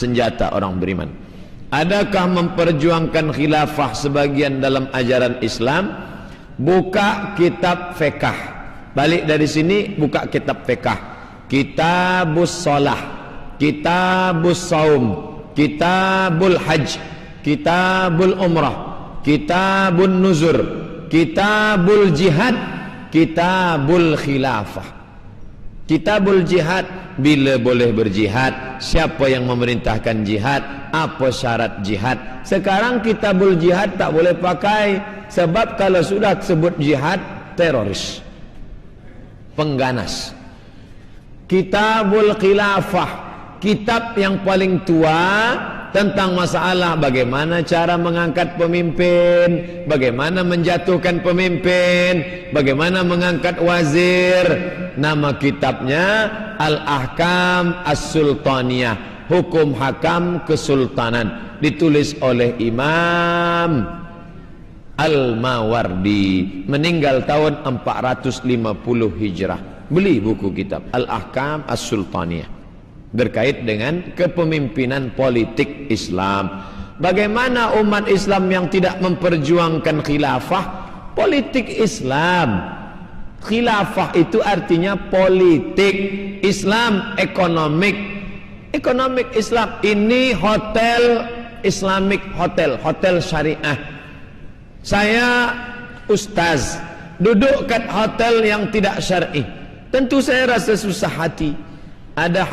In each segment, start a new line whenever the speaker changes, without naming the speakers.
senjata orang beriman. Adakah memperjuangkan khilafah sebagian dalam ajaran Islam? Buka kitab fiqh. Balik dari sini buka kitab fiqh. Kitabus shalah, kitabus saum, kitabul hajj, kitabul umrah, kitabun nuzur, kitabul jihad, kitabul khilafah. Kitabul jihad, bila boleh berjihad, siapa yang memerintahkan jihad, apa syarat jihad. Sekarang kitabul jihad tak boleh pakai, sebab kalau sudah sebut jihad, teroris, pengganas. Kitabul khilafah, kitab yang paling tua tentang masalah bagaimana cara mengangkat pemimpin, bagaimana menjatuhkan pemimpin, bagaimana mengangkat wazir. Nama kitabnya Al-Ahkam As-Sultaniyah, hukum hakam kesultanan, ditulis oleh Imam Al-Mawardi, meninggal tahun 450 Hijrah. Beli buku kitab Al-Ahkam As-Sultaniyah, berkait dengan kepemimpinan politik Islam. Bagaimana umat Islam yang tidak memperjuangkan khilafah? Politik Islam, khilafah itu artinya politik Islam, ekonomik. Ekonomik Islam ini hotel Islamic hotel, hotel syariah. Saya ustaz, duduk kat hotel yang tidak syar'i, tentu saya rasa susah hati. Ada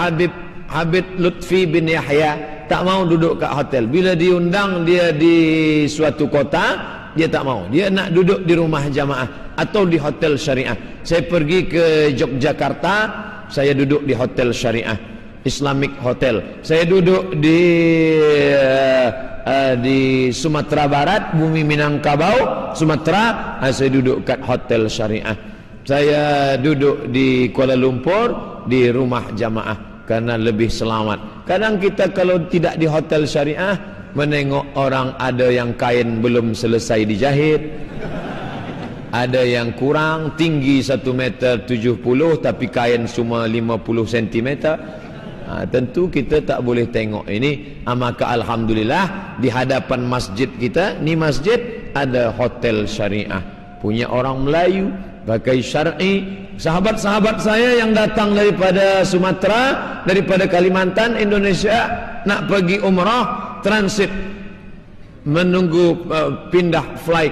Habib Lutfi bin Yahya tak mau duduk kat hotel. Bila diundang dia di suatu kota, dia tak mau. Dia nak duduk di rumah jamaah atau di hotel syariah. Saya pergi ke Yogyakarta, saya duduk di hotel syariah, Islamic Hotel. Saya duduk di Sumatera Barat, Bumi Minangkabau, Sumatera, saya duduk kat hotel syariah. Saya duduk di Kuala Lumpur di rumah jamaah karena lebih selamat. Kadang kita kalau tidak di hotel syariah, menengok orang ada yang kain belum selesai dijahit, ada yang kurang tinggi 1,70 meter tapi kain cuma 50 cm. Tentu kita tak boleh tengok ini. Maka alhamdulillah di hadapan masjid kita, ni masjid ada hotel syariah punya orang Melayu, pakai syar'i. Sahabat-sahabat saya yang datang daripada Sumatera, daripada Kalimantan, Indonesia, nak pergi umrah, transit, menunggu pindah flight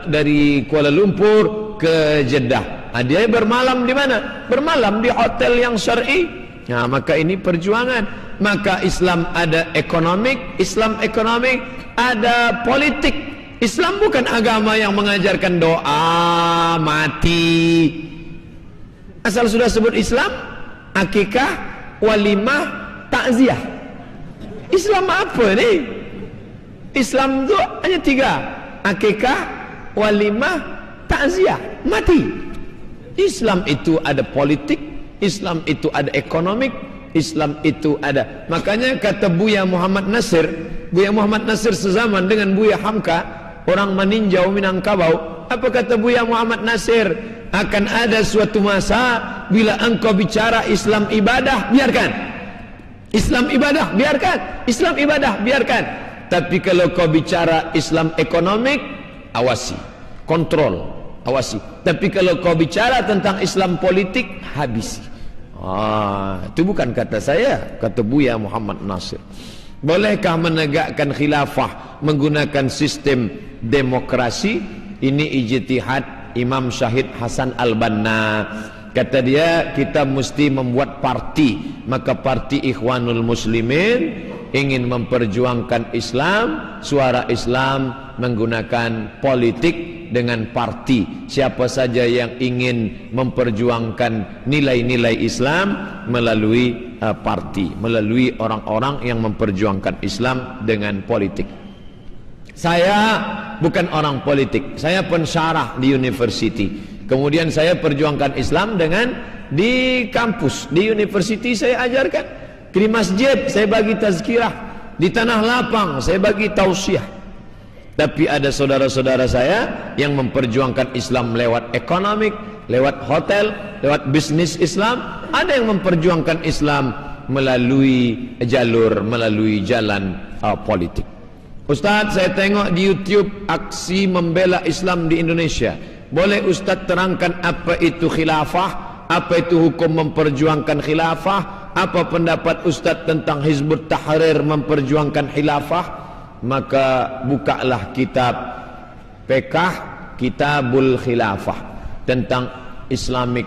dari Kuala Lumpur ke Jeddah. Dia bermalam di mana? Bermalam di hotel yang syar'i. Maka ini perjuangan. Maka Islam ada ekonomik, Islam ekonomik, ada politik. Islam bukan agama yang mengajarkan doa mati. Asal sudah sebut Islam, akikah, walimah, takziah. Islam apa ni? Islam itu hanya 3: akikah, walimah, takziah, mati. Islam itu ada politik, Islam itu ada ekonomik, Islam itu ada. Makanya kata Buya Muhammad Nasir, Buya Muhammad Nasir sezaman dengan Buya Hamka, orang meninjau Minangkabau. Apa kata Buya Muhammad Nasir? Akan ada suatu masa bila engkau bicara Islam ibadah, biarkan. Islam ibadah, biarkan. Islam ibadah, biarkan. Tapi kalau kau bicara Islam ekonomik, awasi, kontrol, awasi. Tapi kalau kau bicara tentang Islam politik, habisi. Itu bukan kata saya, kata Buya Muhammad Nasir. Bolehkah menegakkan khilafah menggunakan sistem demokrasi? Ini ijtihad Imam Syahid Hasan Al-Banna. Kata dia, kita mesti membuat parti. Maka parti Ikhwanul Muslimin ingin memperjuangkan Islam, suara Islam, menggunakan politik dengan parti. Siapa saja yang ingin memperjuangkan nilai-nilai Islam melalui parti, melalui orang-orang yang memperjuangkan Islam dengan politik. Saya bukan orang politik, saya pensyarah di university. Kemudian saya perjuangkan Islam dengan di kampus, di university saya ajarkan. Di masjid saya bagi tazkirah, di tanah lapang saya bagi tausiah. Tapi ada saudara-saudara saya yang memperjuangkan Islam lewat ekonomik, lewat hotel, lewat bisnis Islam. Ada yang memperjuangkan Islam melalui jalan politik. Ustaz, saya tengok di YouTube aksi membela Islam di Indonesia. Boleh Ustaz terangkan apa itu khilafah? Apa itu hukum memperjuangkan khilafah? Apa pendapat Ustaz tentang Hizbut Tahrir memperjuangkan khilafah? Maka bukalah kitab Fiqh Kitabul Khilafah tentang Islamic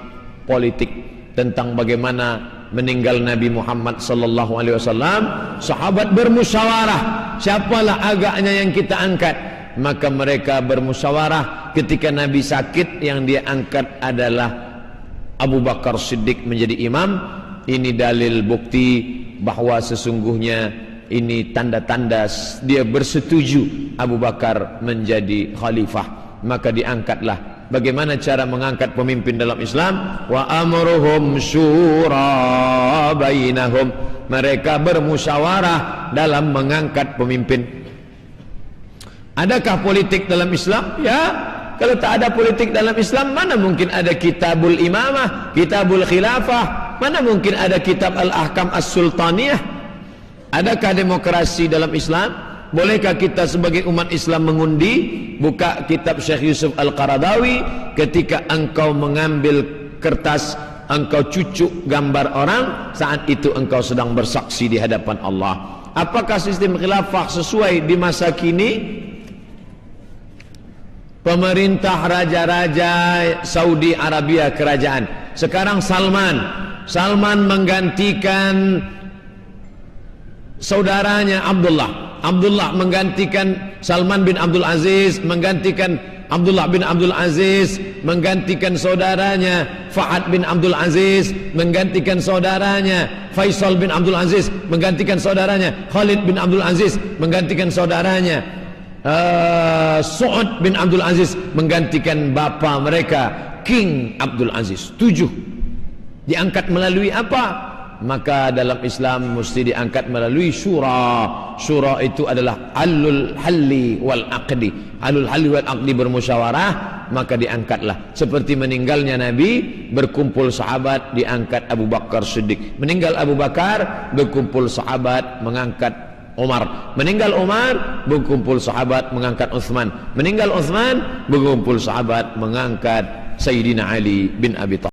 politik, tentang bagaimana meninggal Nabi Muhammad sallallahu alaihi wasallam, sahabat bermusyawarah, siapalah agaknya yang kita angkat. Maka mereka bermusyawarah, ketika Nabi sakit yang dia angkat adalah Abu Bakar Siddiq menjadi imam. Ini dalil bukti bahwa sesungguhnya ini tanda-tanda dia bersetuju Abu Bakar menjadi khalifah. Maka diangkatlah. Bagaimana cara mengangkat pemimpin dalam Islam? Wa amruhum syura bainahum. Mereka bermusyawarah dalam mengangkat pemimpin. Adakah politik dalam Islam? Ya. Kalau tak ada politik dalam Islam, mana mungkin ada kitabul imamah, kitabul khilafah, mana mungkin ada kitab al-ahkam as-sultaniyah. Adakah demokrasi dalam Islam? Bolehkah kita sebagai umat Islam mengundi? Buka kitab Syekh Yusuf Al-Qaradawi. Ketika engkau mengambil kertas, engkau cucuk gambar orang, saat itu engkau sedang bersaksi di hadapan Allah. Apakah sistem khilafah sesuai di masa kini? Pemerintah raja-raja Saudi Arabia kerajaan sekarang Salman menggantikan saudaranya Abdullah menggantikan Salman bin Abdul Aziz, menggantikan Abdullah bin Abdul Aziz, menggantikan saudaranya Fahad bin Abdul Aziz, menggantikan saudaranya Faisal bin Abdul Aziz, menggantikan saudaranya Khalid bin Abdul Aziz, menggantikan saudaranya Saud bin Abdul Aziz, menggantikan bapa mereka King Abdul Aziz. 7 diangkat melalui apa? Maka dalam Islam mesti diangkat melalui syura. Syura itu adalah alul halli wal aqdi. Alul halli wal aqdi bermusyawarah, maka diangkatlah. Seperti meninggalnya Nabi, berkumpul sahabat, diangkat Abu Bakar Siddiq. Meninggal Abu Bakar, berkumpul sahabat, mengangkat Umar. Meninggal Umar, berkumpul sahabat mengangkat Uthman. Meninggal Uthman, berkumpul sahabat mengangkat Sayyidina Ali bin Abi Thalib.